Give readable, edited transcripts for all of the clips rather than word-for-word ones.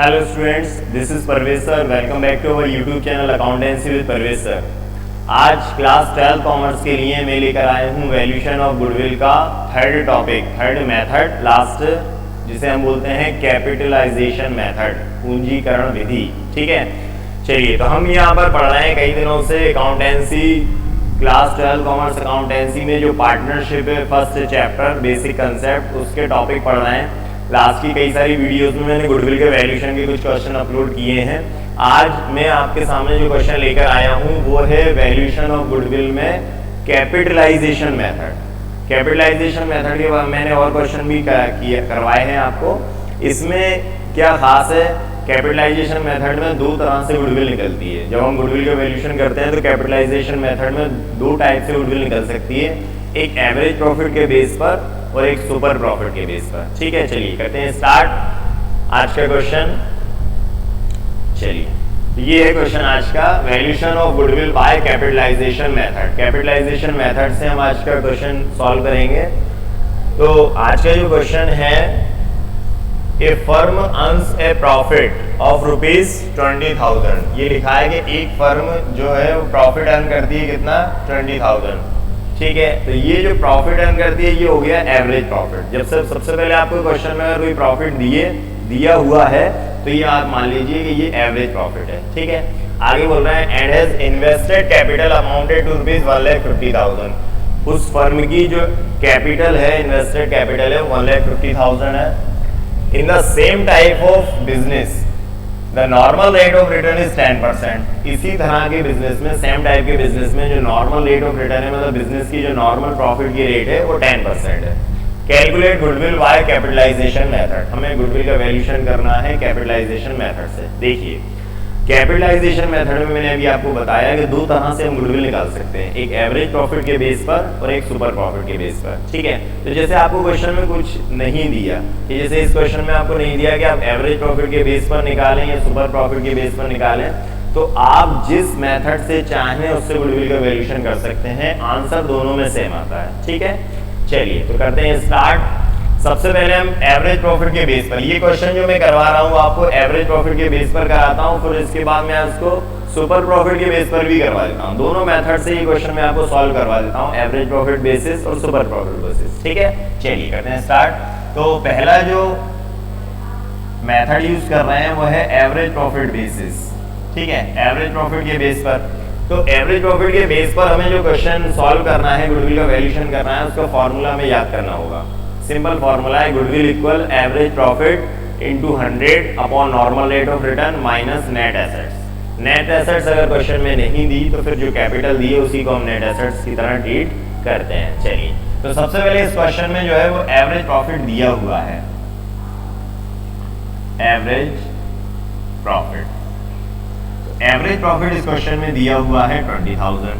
Hello students, this is Parvez sir. Welcome back to our YouTube channel accountancy with Parvez sir. आज class 12 commerce के लिए मैं लेकर आया हूँ वैल्यूएशन ऑफ गुडविल का third topic, third method, last, जिसे हम बोलते हैं कैपिटलाइजेशन मेथड, पूंजीकरण विधि। ठीक है, चलिए तो हम यहाँ पर पढ़ रहे हैं कई दिनों से अकाउंटेंसी क्लास 12 कॉमर्स अकाउंटेंसी में जो पार्टनरशिप है, फर्स्ट चैप्टर बेसिक कंसेप्ट, उसके टॉपिक पढ़ रहे हैं। लास्ट की कई सारी वीडियोस में मैंने गुडविल के वैल्यूएशन के कुछ क्वेश्चन अपलोड किए हैं। आज मैं आपके सामने जो क्वेश्चन लेकर आया हूँ वो है वैल्यूएशन ऑफ गुडविल में कैपिटलाइजेशन मेथड। कैपिटलाइजेशन मेथड के बाद मैंने और क्वेश्चन भी करवाए हैं आपको। इसमें क्या खास है, कैपिटलाइजेशन मेथड में दो तरह से गुडविल निकलती है। जब हम गुडविल का वैल्यूएशन करते हैं तो कैपिटलाइजेशन मेथड में दो टाइप से गुडविल निकल सकती है, एक एवरेज प्रॉफिट के बेस पर और एक सुपर प्रॉफिट के बेस पर। ठीक है, चलिए करते हैं स्टार्ट आज का क्वेश्चन। चलिए ये है क्वेश्चन आज का, valuation of goodwill by capitalisation method. Capitalisation method से हम आज का क्वेश्चन सॉल्व करेंगे। तो आज का जो क्वेश्चन है, a firm earns a profit of ₹20,000। ये लिखा है कि एक फर्म जो है वो प्रॉफिट अर्न करती है कितना, 20,000। ठीक है, तो ये जो प्रॉफिट अर्न करती है ये हो गया एवरेज प्रॉफिट। जब सबसे पहले आपको क्वेश्चन में अगर कोई प्रॉफिट दिया हुआ है तो ये आप मान लीजिए कि ये एवरेज प्रॉफिट है। ठीक है, आगे बोल रहे हैं and has invested capital amounted to ₹1,50,000। उस फर्म की जो कैपिटल है, इन्वेस्टेड कैपिटल है, 1,50,000 है। In the same type of business the normal rate of return is 10%। इसी तरह के बिजनेस में, सेम टाइप के बिजनेस में जो नॉर्मल रेट ऑफ रिटर्न है, मतलब बिजनेस की जो नॉर्मल प्रॉफिट की रेट है वो 10% है। Calculate goodwill by capitalisation method. हमें गुडविल का वैल्यूएशन करना है कैपिटलाइजेशन मेथड से। देखिए कैपिटलाइजेशन मेथड में मैंने अभी आपको बताया कि दो तरह से हम गुडविल निकाल सकते हैं, एक एवरेज प्रॉफिट के बेस पर और एक सुपर प्रॉफिट के बेस पर। ठीक है, तो जैसे आपको क्वेश्चन में कुछ नहीं दिया, कि जैसे इस क्वेश्चन में आपको नहीं दिया कि आप एवरेज प्रॉफिट के बेस पर निकालें या सुपर प्रॉफिट के बेस पर निकालें, तो आप जिस मेथड से चाहें उससे गुडविल का वैल्यूएशन कर सकते हैं। आंसर दोनों में सेम आता है। ठीक है, चलिए तो करते हैं स्टार्ट। सबसे पहले हम एवरेज प्रॉफिट के बेस पर, ये क्वेश्चन जो मैं करवा रहा हूँ आपको एवरेज प्रॉफिट के बेस पर कराता हूँ, फिर इसके बाद मैं इसको सुपर प्रॉफिट के बेस पर भी करवा देता हूँ। दोनों मेथड से ये क्वेश्चन मैं आपको सॉल्व करवा देता हूँ, एवरेज प्रॉफिट बेसिस और सुपर प्रॉफिट बेसिस। ठीक है, चलिए करते हैं स्टार्ट। तो पहला जो मेथड यूज कर रहे हैं वो है एवरेज प्रॉफिट बेसिस। ठीक है, एवरेज प्रॉफिट के बेस पर। तो एवरेज प्रॉफिट के बेस पर हमें जो क्वेश्चन सॉल्व करना है, गुडविल का वैल्यूएशन करना है, उसका फॉर्मूला हमें याद करना होगा। सिंपल फॉर्मूला है goodwill equal average profit into 100 upon normal rate of return minus net assets. Net assets अगर क्वेश्चन में नहीं दी तो फिर जो कैपिटल दी है उसी को हम नेट एसेट्स की तरह ट्रीट करते हैं। चलिए तो सबसे पहले इस क्वेश्चन में जो है वो एवरेज प्रॉफिट दिया हुआ है, एवरेज प्रॉफिट। एवरेज प्रॉफिट इस क्वेश्चन में दिया हुआ है 20,000।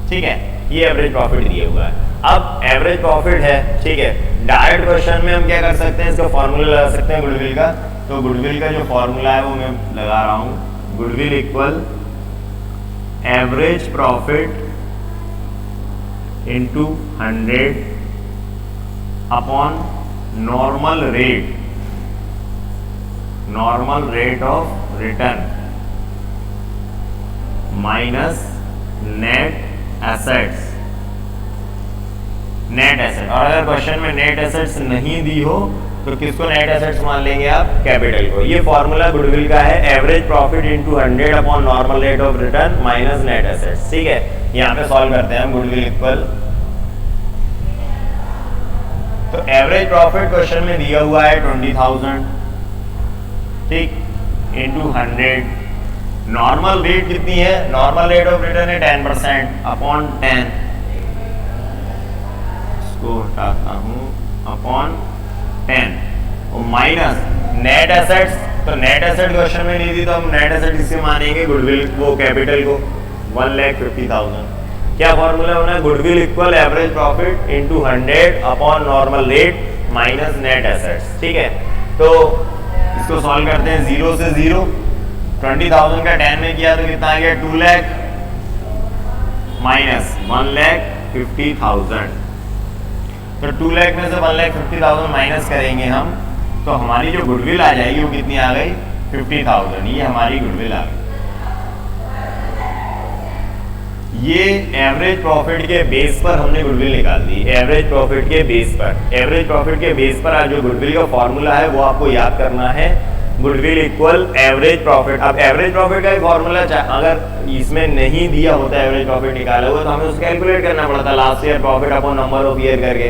ठीक है, ये एवरेज प्रॉफिट दिया हुआ है। अब एवरेज प्रॉफिट है, ठीक है, डायरेक्ट क्वेश्चन में हम क्या कर सकते हैं, इसका फॉर्मूला लगा सकते हैं गुडविल का। तो गुडविल का जो फॉर्मूला है वो मैं लगा रहा हूं, goodwill equal average profit into 100 upon normal rate of return minus net assets. Net asset, और अगर क्वेश्चन में नेट एसेट्स नहीं दी हो तो किसको नेट एसेट्स मान लेंगे आप, कैपिटल को। ये फॉर्मूला गुडविल का है, average profit into 100 upon normal rate of return minus net assets. ठीक है, यहाँ पे सॉल्व करते हैं हम गुडविल इक्वल। तो एवरेज प्रॉफिट क्वेश्चन में दिया हुआ है 20,000, ठीक, इनटू 100। नॉर्मल रेट कितनी है, नॉर्मल रेट ऑफ रिटर्न है 10% अपॉन 10 को हटाता हूं, अपॉन 10 और माइनस नेट एसेट्स। तो नेट एसेट क्वेश्चन में नहीं दी तो हम नेट एसेट किससे मानेंगे, गुडविल वो कैपिटल को, 1,50,000। क्या फॉर्मूला होना है, goodwill equal average profit into 100 upon normal rate minus net assets. ठीक है, तो इसको सॉल्व करते हैं 0 से 0। 20,000 का 10 में किया तो कितना आ गया, 2 लाख माइनस 1,50,000। तो 2 लाख में से 1,50,000 माइनस करेंगे हम तो हमारी जो गुडविल आ जाएगी वो कितनी आ गई 50,000। ये हमारी गुडविल आ गई। ये एवरेज प्रॉफिट के बेस पर हमने गुडविल निकाल दी। एवरेज प्रॉफिट के बेस पर, एवरेज प्रॉफिट के बेस पर आज जो गुडविल का फॉर्मूला है वो आपको याद करना है। Goodwill equal average profit. अब एवरेज प्रॉफिट का फॉर्मूला अगर इसमें नहीं दिया होता एवरेज प्रॉफिट निकाला हुआ तो हमें उसको कैलकुलेट करना पड़ता last year profit upon number of year करके।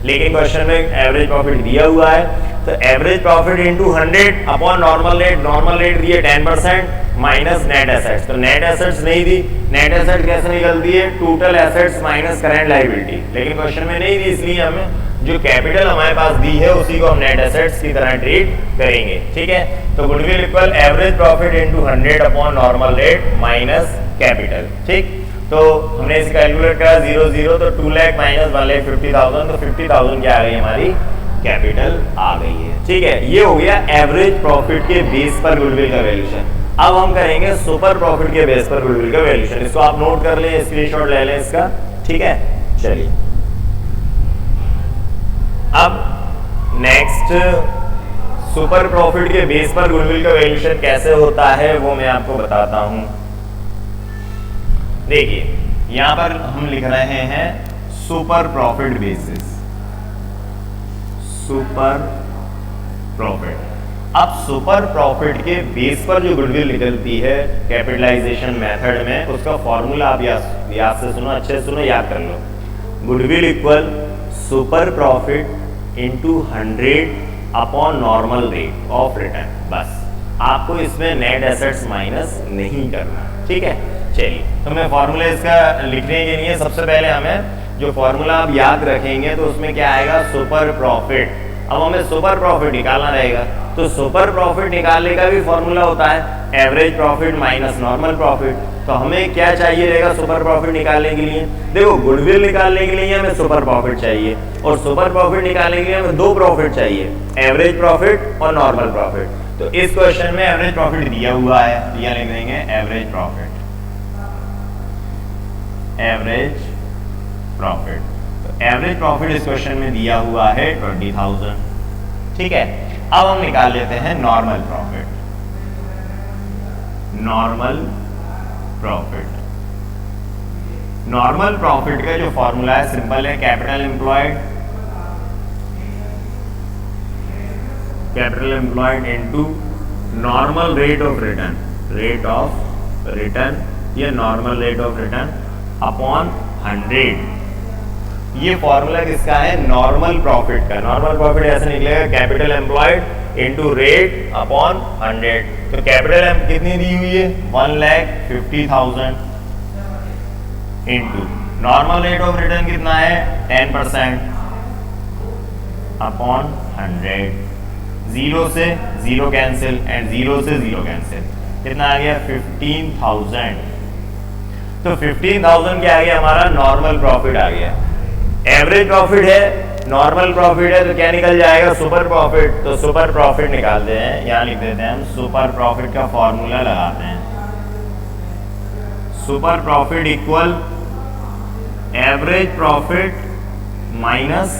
लेकिन क्वेश्चन में एवरेज प्रॉफिट दिया हुआ है तो average profit into 100 upon normal rate. Normal rate दिए 10% माइनस नेट एसेट्स। तो नेट एसेट्स नहीं दी, नेट एसेट्स कैसे निकलती है total assets minus current liability. लेकिन क्वेश्चन में नहीं दी, इसलिए हमें जो कैपिटल हमारे पास दी है उसी को हम नेट एसेट्स की तरह ट्रीट करेंगे। ठीक है, तो goodwill equal average profit into 100 upon normal rate minus capital. ठीक, तो हमने इसे कैलकुलेट करा 0 तो 2 लाख माइनस 1,50,000 तो 50,000 क्या आ गई हमारी कैपिटल आ गई है। ठीक है, ये हो गया एवरेज प्रॉफिट के बेस पर गुडविल का वैल्यूएशन। अब हम करेंगे सुपर प्रॉफिट के बेस पर गुडविल का वैल्यूएशन। इसको आप नोट कर लें, स्क्रीनशॉट ले लें इसका। ठीक है, चलिए अब नेक्स्ट सुपर प्रॉफिट के बेस पर गुडविल का वैल्यूएशन कैसे होता है वो मैं आपको बताता हूं। देखिए यहां पर हम लिख रहे हैं super profit basis, super profit. अब सुपर प्रॉफिट के बेस पर जो गुडविल निकलती है कैपिटलाइजेशन मेथड में, उसका फॉर्मूला आप याद से सुनो, अच्छे से सुनो, याद कर लो। Goodwill equal super profit into 100 upon normal rate of return. बस आपको इसमें नेट एसेट्स माइनस नहीं करना। ठीक है, चलिए तो मैं फॉर्मूला इसका लिखने के लिए सबसे पहले हमें जो फॉर्मूला आप याद रखेंगे तो उसमें क्या आएगा सुपर प्रॉफिट। अब हमें सुपर प्रॉफिट निकालना रहेगा तो सुपर प्रॉफिट निकालने का भी फॉर्मूला होता है average profit minus normal profit. तो हमें क्या चाहिए रहेगा सुपर प्रॉफिट निकालने के लिए? देखो गुडविल निकालने के लिए हमें सुपर प्रॉफिट चाहिए और सुपर प्रॉफिट निकालने के लिए हमें दो प्रॉफिट चाहिए, एवरेज प्रॉफिट और नॉर्मल प्रॉफिट। तो इस क्वेश्चन में एवरेज प्रॉफिट दिया हुआ है, दिया लिख देंगे एवरेज प्रॉफिट, एवरेज प्रॉफिट। तो एवरेज प्रॉफिट इस क्वेश्चन में दिया हुआ है 20,000। ठीक है, अब हम निकाल लेते हैं normal profit. Normal profit, normal profit का जो फॉर्मूला है सिंपल है, capital employed, capital employed into normal rate of return, rate of return या normal rate of return upon 100। ये फॉर्मूला किसका है? नॉर्मल प्रॉफिट का। नॉर्मल प्रॉफिट ऐसे निकलेगा capital employed into rate upon 100। तो कैपिटल कितनी दी हुई है? 1,50,000 into normal rate of return कितना है? 10% अपॉन 100। 0 से 0 कैंसिल एंड 0 से 0 कैंसिल, कितना आ गया? 15,000। तो 15,000 क्या आ गया हमारा? नॉर्मल प्रॉफिट आ गया। एवरेज प्रॉफिट है, नॉर्मल प्रॉफिट है, तो क्या निकल जाएगा? Super profit. तो सुपर प्रॉफिट निकालते हैं, यहां लिख देते हैं हम सुपर प्रॉफिट का फॉर्मूला लगाते हैं। Super profit equal average profit minus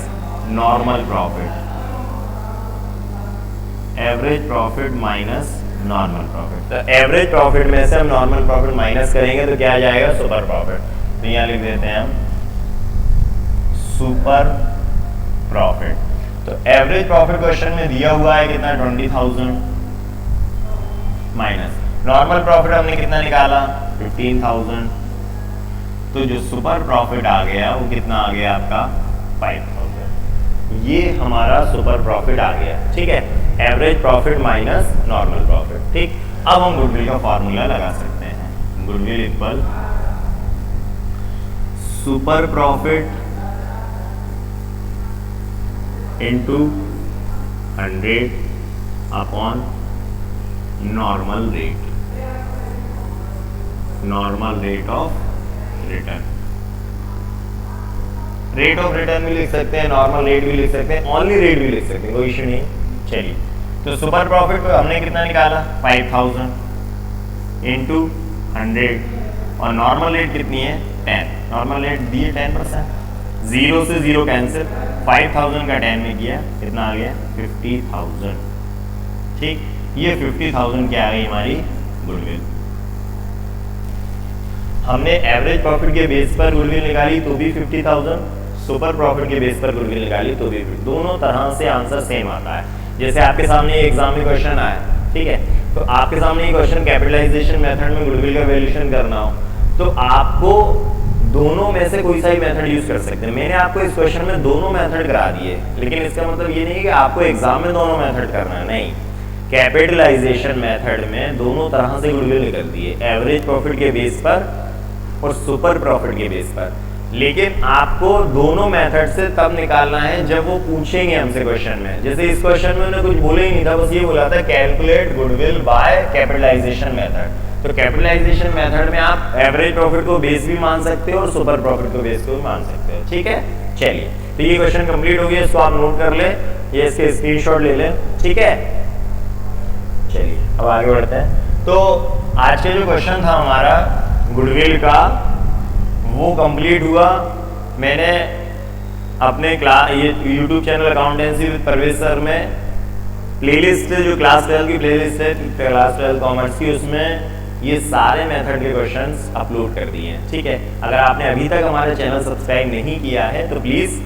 normal profit, average profit minus normal profit. तो एवरेज प्रॉफिट में से हम नॉर्मल प्रॉफिट माइनस करेंगे तो क्या आ जाएगा? Super profit. तो यहां लिख देते हैं हम सुपर प्रॉफिट। तो एवरेज प्रॉफिट क्वेश्चन में दिया हुआ है कितना? 20,000 माइनस नॉर्मल प्रॉफिट हमने कितना निकाला? 15,000। तो जो सुपर प्रॉफिट आ गया वो कितना आ गया आपका? 5,000। ये हमारा सुपर प्रॉफिट आ गया। ठीक है, average profit minus normal profit. ठीक, अब हम गुडविल का फॉर्मूला लगा सकते हैं। Goodwill equal super profit into 100 upon normal rate, normal rate of return. Rate of return भी लिख सकते हैं, नॉर्मल रेट भी लिख सकते हैं, ओनली रेट भी लिख सकते हैं, कोई इश्यू नहीं। चलिए, तो सुपर प्रॉफिट को हमने कितना निकाला? 5,000 इनटू 100 और नॉर्मल रेट कितनी है? 10। नॉर्मल रेट दी है 10%। 0 से 0 कैंसिल 5000 का 10 में किया, कितना आ गया 50,000। ठीक, ये 50,000 क्या आ गई हमारी गुडविल। हमने एवरेज प्रॉफिट के बेस पर गुडविल निकाली तो भी 50,000, सुपर प्रॉफिट के बेस पर गुडविल निकाली तो भी, दोनों तरह से आंसर सेम आता है। जैसे आपके सामने एग्जाम में क्वेश्चन आया, ठीक है, तो आपके सामने ये क्वेश्चन कैपिटलाइजेशन मेथड में गुडविल का वैल्यूएशन करना हो तो आपको दोनों में से कोई सा ही मेथड यूज कर सकते हैं। मैंने आपको इस क्वेश्चन में दोनों मेथड करा दिए, लेकिन इसका मतलब ये नहीं है कि आपको एग्जाम में दोनों मेथड करना है, नहीं। कैपिटलाइजेशन मेथड में दोनों तरह से गुडविल निकल दिए, एवरेज प्रॉफिट के बेस पर और सुपर प्रॉफिट के बेस पर। लेकिन आपको दोनों मेथड से तब निकालना है जब वो पूछेंगे हमसे क्वेश्चन में। जैसे इस क्वेश्चन में उन्होंने कुछ बोला ही नहीं था, बस ये बोला था calculate goodwill by capitalisation method. तो कैपिटलाइजेशन मेथड में आप एवरेज प्रॉफिट को बेस भी मान सकते हो और सुपर प्रॉफिट को बेस को भी मान सकते हो। ठीक है, चलिए, तो ये क्वेश्चन कंप्लीट हो गया, इसको आप नोट कर ले, ये इसके स्क्रीनशॉट ले लें। ठीक है, चलिए अब आगे बढ़ते हैं। तो आज का जो क्वेश्चन था हमारा गुडविल का, वो कंप्लीट हुआ। मैंने अपने ये YouTube channel accountancy with Parvez sir में प्लेलिस्ट, जो क्लास 12 की प्लेलिस्ट है, क्लास 12 कॉमर्स की, उसमें ये सारे मेथड के क्वेश्चंस अपलोड कर दिए हैं। ठीक है, अगर आपने अभी तक हमारा चैनल सब्सक्राइब नहीं किया है तो please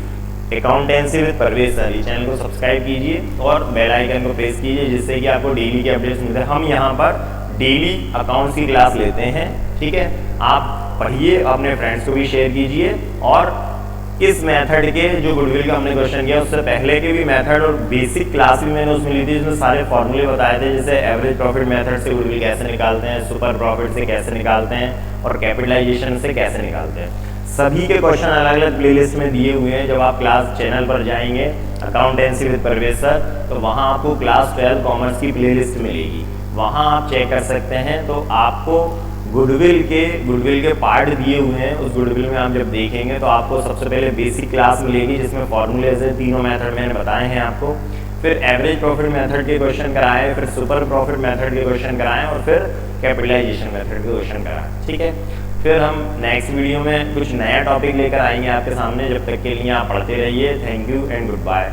accountancy with Parvez sir, ये चैनल को सब्सक्राइब कीजिए और बेल आइकन को प्रेस कीजिए, जिससे कि आपको डेली के अपडेट्स मिलते हैं। हम यहाँ पर डेली अकाउंट्स की क्लास लेते हैं। ठीक है, आप पढ़िए, अपने फ्रेंड्स को भी शेयर कीजिए। और इस मेथड के जो गुडविल का हमने क्वेश्चन किया, उससे पहले के भी मेथड और बेसिक क्लास भी मैंने उसमें ली थी, जिसमें सारे फॉर्मूले बताए थे, जैसे एवरेज प्रॉफिट मेथड से गुडविल कैसे निकालते हैं, सुपर प्रॉफिट से कैसे निकालते हैं और कैपिटलाइजेशन से कैसे निकालते हैं। सभी के क्वेश्चन अलग अलग प्लेलिस्ट में दिए हुए हैं। जब आप क्लास चैनल पर जाएंगे अकाउंटेंसी विद परवेज सर, तो वहाँ आपको क्लास 12 कॉमर्स की प्लेलिस्ट मिलेगी, वहाँ आप चेक कर सकते हैं। तो आपको गुडविल के पार्ट दिए हुए हैं, उस गुडविल में आप जब देखेंगे तो आपको सबसे पहले बेसिक क्लास मिलेगी, जिसमें फॉर्मूले से तीनों मेथड मैंने बताए हैं आपको। फिर एवरेज प्रॉफिट मेथड के क्वेश्चन कराएं, फिर सुपर प्रॉफिट मेथड के क्वेश्चन कराएं और फिर कैपिटलाइजेशन मेथड के क्वेश्चन कराएं। ठीक है, फिर हम नेक्स्ट वीडियो में कुछ नया टॉपिक लेकर आएंगे आपके सामने। जब तक के लिए आप पढ़ते रहिए। Thank you and good bye.